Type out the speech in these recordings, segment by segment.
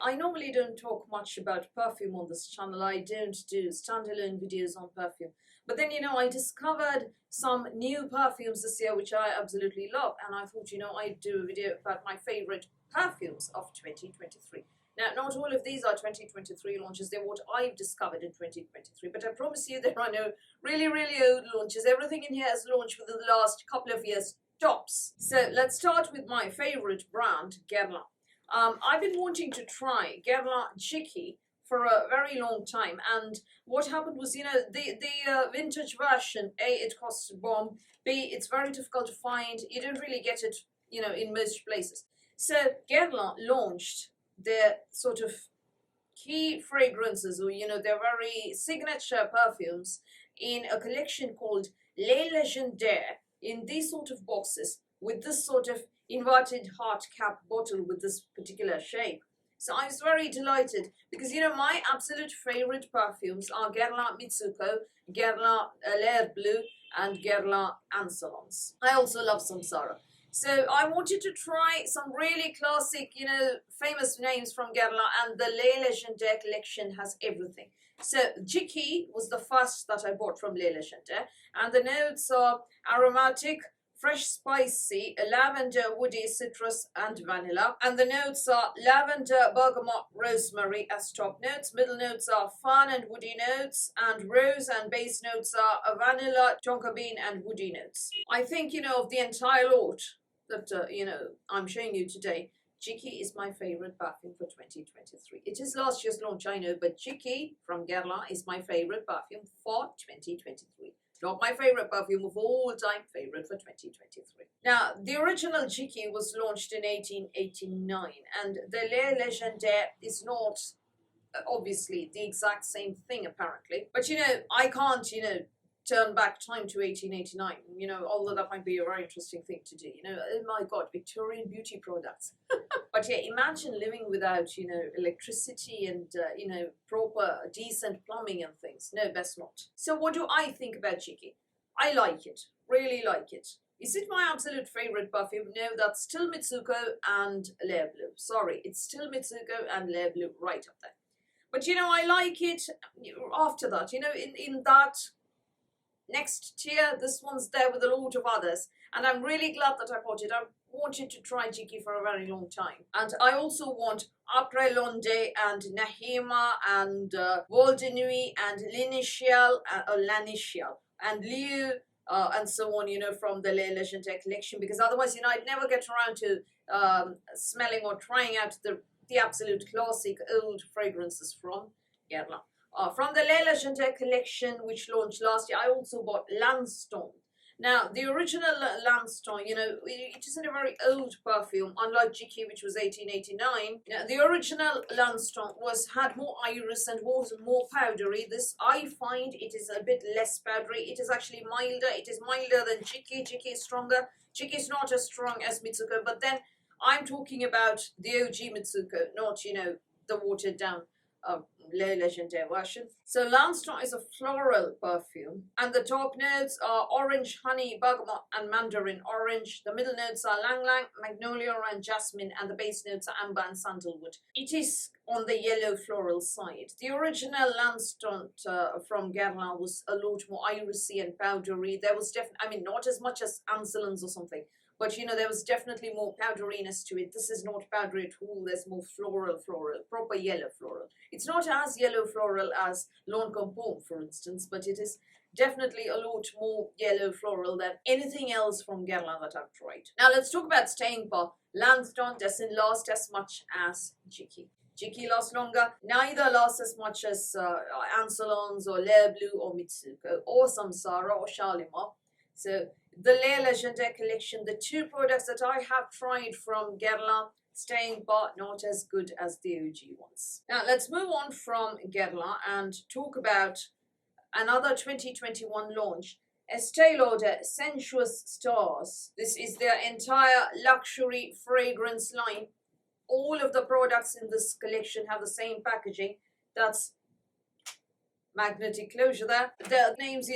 Hi, I normally don't talk much about perfume on this channel. I don't do standalone videos on perfume. But then, I discovered some new perfumes this year which I absolutely love. And I thought, I'd do a video about my favorite perfumes of 2023. Now, not all of these are 2023 launches. They're what I've discovered in 2023. But I promise you there are no really, really old launches. Everything in here has launched within the last couple of years tops. So let's start with my favorite brand, Guerlain. I've been wanting to try Guerlain Chiqui for a very long time, and what happened was, the vintage version, A, it costs a bomb, B, it's very difficult to find, you don't really get it, in most places. So Guerlain launched their sort of key fragrances, or, their very signature perfumes in a collection called Les Légendaires, in these sort of boxes, with this sort of inverted heart cap bottle with this particular shape. So I was very delighted because, my absolute favorite perfumes are Guerlain Mitsuko, Guerlain L'air Bleu, and Guerlain Insolence. I also love Samsara. So I wanted to try some really classic, famous names from Guerlain, and the Les Légendaires collection has everything. So Chiqui was the first that I bought from Les Légendaires, and the notes are aromatic, fresh spicy, lavender, woody, citrus, and vanilla. And the notes are lavender, bergamot, rosemary as top notes. Middle notes are fun and woody notes, and rose and base notes are vanilla, tonka bean, and woody notes. I think, of the entire lot that, I'm showing you today, Chiqui is my favorite perfume for 2023. It is last year's launch, I know, but Chiqui from Guerlain is my favorite perfume for 2023. Not my favorite perfume of all time, favorite for 2023. Now, the original Chiqui was launched in 1889, and the Les Légendaires is not obviously the exact same thing, apparently. But, I can't, turn back time to 1889, although that might be a very interesting thing to do, oh my God, Victorian beauty products. But yeah, imagine living without, electricity and, proper, decent plumbing and things. No, best not. So what do I think about Chiqui? I like it, really like it. Is it my absolute favorite perfume? No, that's still Mitsuko and L'air Bleu. Sorry, it's still Mitsuko and L'air Bleu right up there. But, I like it after that, in that next tier, this one's there with a lot of others, and I'm really glad that I bought it. I wanted to try Chiqui for a very long time, and I also want Après L'Onde and Nahima and Vol de Nuit and L'Initial or L'Initial and Liu and so on, from the Les Légendaires collection, because otherwise, I'd never get around to smelling or trying out the absolute classic old fragrances from Guerlain. From the Les Légendaires collection, which launched last year, I also bought L'Instant. Now, the original L'Instant, it isn't a very old perfume, unlike Chiqui, which was 1889. Now, the original L'Instant had more iris and was more powdery. This, I find, it is a bit less powdery. It is actually milder. It is milder than Chiqui. Chiqui is stronger. Chiqui is not as strong as Mitsuko, but then I'm talking about the OG Mitsuko, not, the watered down Les Légendaires version. So L'Instant is a floral perfume, and the top notes are orange, honey, bergamot, and mandarin orange. The middle notes are lang lang, magnolia, and jasmine, and the base notes are amber and sandalwood. It is on the yellow floral side. The original L'Instant from Guerlain was a lot more irisy and powdery. There was definitely, not as much as Insolence or something, but, there was definitely more powderiness to it. This is not powdery at all. There's more floral, proper yellow floral. It's not as yellow floral as Lancôme Pomme, for instance, but it is definitely a lot more yellow floral than anything else from Guerlain that I've tried. Now, let's talk about staying power. L'Instant doesn't last as much as Chiqui. Chiqui lasts longer. Neither lasts as much as Insolence or L'air Bleu or Mitsuko or Samsara or Shalimar. So the Les Légendaires collection, the two products that I have tried from Guerlain, staying power, not as good as the OG ones. Now let's move on from Guerlain and talk about another 2021 launch, Estée Lauder Sensuous Stars. This is their entire luxury fragrance line. All of the products in this collection have the same packaging. That's magnetic closure there. The names,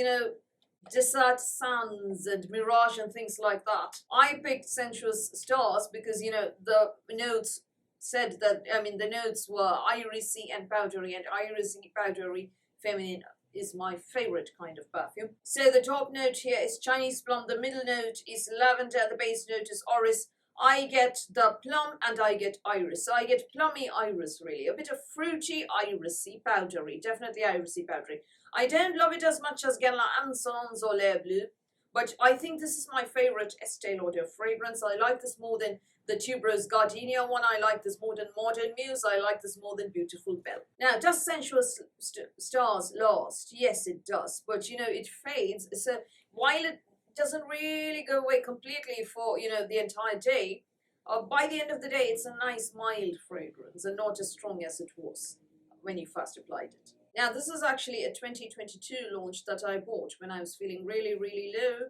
Desert Suns and Mirage and things like that. I picked Sensuous Stars because, the notes said that, I mean, the notes were irisy and irisy, powdery, feminine is my favorite kind of perfume. So the top note here is Chinese plum, the middle note is lavender, the base note is orris. I get the plum and I get iris. So I get plummy iris, really. A bit of fruity, irisy, powdery. Definitely irisy, powdery. I don't love it as much as Guerlain Insolence or L'air Bleu, but I think this is my favorite Estee Lauder fragrance. I like this more than the Tuberose Gardenia one. I like this more than Modern Muse. I like this more than Beautiful Belle. Now, does Sensuous Stars last? Yes, it does. But, you know, it fades. So while it doesn't really go away completely for, you know, the entire day, by the end of the day, it's a nice mild fragrance and not as strong as it was when you first applied it. Now, this is actually a 2022 launch that I bought when I was feeling really, really low,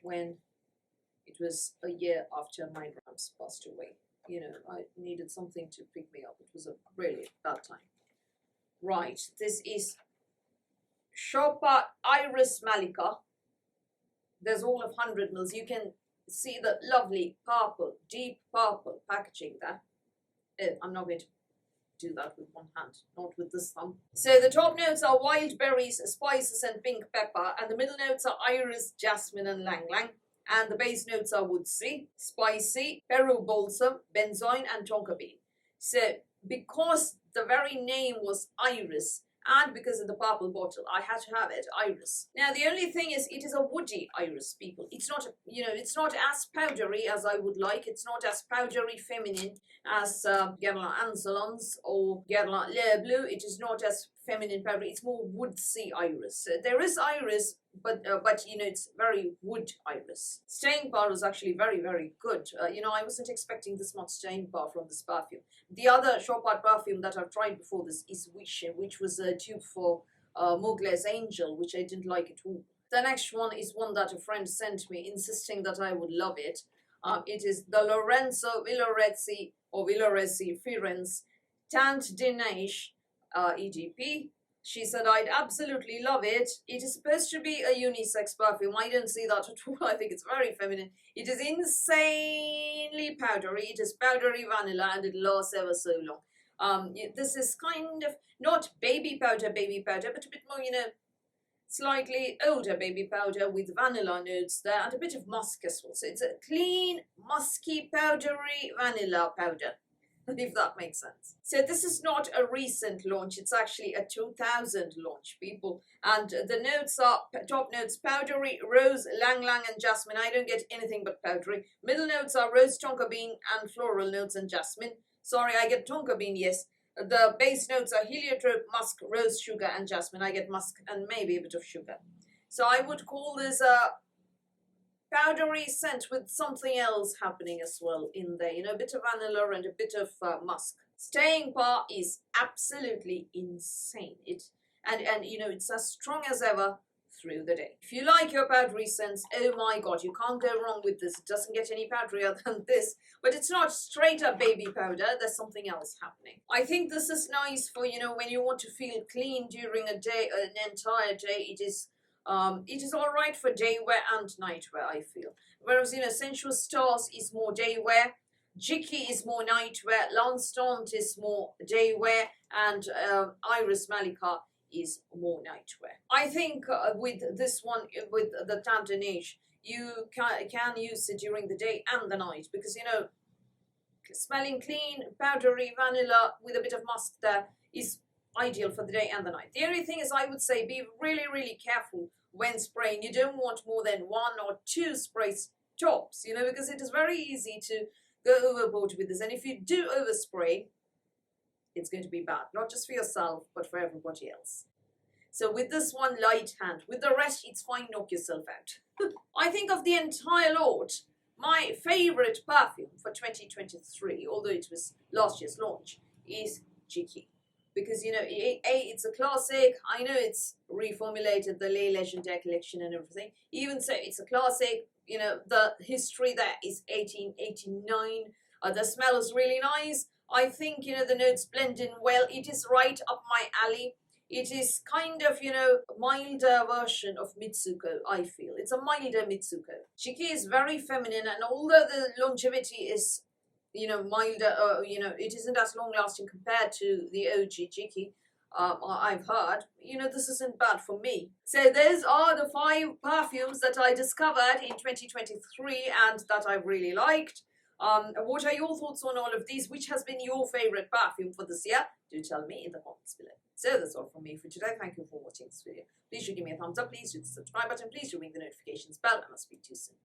when it was a year after my grams passed away. You know, I needed something to pick me up. It was a really bad time. Right, this is Chopard Iris Malika. There's all of 100 mils. You can see the lovely purple, deep purple packaging there. I'm not going to do that with one hand, not with this thumb. So the top notes are wild berries, spices and pink pepper, and the middle notes are iris, jasmine and lang lang, and the base notes are woodsy, spicy, Peru balsam, benzoin and tonka bean. So because the very name was iris, and because of the purple bottle, I had to have it iris. Now the only thing is, it is a woody iris, people. It's not, you know, it's not as powdery as I would like. It's not as powdery feminine as Guerlain Insolence or Guerlain L'air Bleu. It is not as feminine powdery. It's more woodsy iris. There is iris, but you know, it's very wood iris. Staying power is actually very, very good. You know, I wasn't expecting this much staying power from this perfume. The other Chopard perfume that I've tried before this is Wish, which was a tube for Mugler's Angel, which I didn't like at all. The next one is one that a friend sent me, insisting that I would love it. It is the Lorenzo Villoresi Firenze Teinte de Neige EDP. She said, I'd absolutely love it. It is supposed to be a unisex perfume. I don't see that at all. I think it's very feminine. It is insanely powdery. It is powdery vanilla and it lasts ever so long. This is kind of not baby powder, but a bit more, you know, slightly older baby powder with vanilla notes there and a bit of musk as well. So it's a clean, musky, powdery vanilla powder, if that makes sense. So this is not a recent launch. It's actually a 2000 launch, people. And the notes are, top notes, powdery, rose, lang lang and jasmine. I don't get anything but powdery. Middle notes are rose, tonka bean and floral notes and jasmine. Sorry, I get tonka bean, yes. The base notes are heliotrope, musk, rose, sugar and jasmine. I get musk and maybe a bit of sugar. So I would call this a powdery scent with something else happening as well in there. You know, a bit of vanilla and a bit of musk. Staying power is absolutely insane. And you know, it's as strong as ever through the day. If you like your powdery scents, oh my god, you can't go wrong with this. It doesn't get any powderier than this, but it's not straight up baby powder. There's something else happening. I think this is nice for, you know, when you want to feel clean during a day, an entire day. It is all right for day wear and night wear, I feel. Whereas, you know, Sensuous Stars is more day wear, Jicky is more night wear, L'Instant is more day wear, and Iris Malika is more night wear. I think with this one, with the Teinte de Neige, you can use it during the day and the night, because, you know, smelling clean, powdery vanilla with a bit of musk there is ideal for the day and the night. The only thing is, I would say, be really, really careful when spraying. You don't want more than 1 or 2 sprays tops, you know, because it is very easy to go overboard with this. And if you do overspray, it's going to be bad, not just for yourself, but for everybody else. So with this one, light hand. With the rest, it's fine, knock yourself out. I think of the entire lot, my favorite perfume for 2023, although it was last year's launch, is Jicky. Because, you know, it's a classic. I know it's reformulated the Les Legendaires collection and everything. Even so, it's a classic. You know, the history there is 1889. The smell is really nice. I think, you know, the notes blend in well. It is right up my alley. It is kind of, you know, a milder version of Mitsuko, I feel. It's a milder Mitsuko. Jicky is very feminine, and although the longevity is milder, it isn't as long lasting compared to the OG Jiki. I've heard, this isn't bad for me. So those are the 5 perfumes that I discovered in 2023 and that I really liked. What are your thoughts on all of these? Which has been your favorite perfume for this year? Do tell me in the comments below. So that's all from me for today. Thank you for watching this video. Please do give me a thumbs up. Please do the subscribe button. Please do ring the notifications bell, and I'll speak to you soon.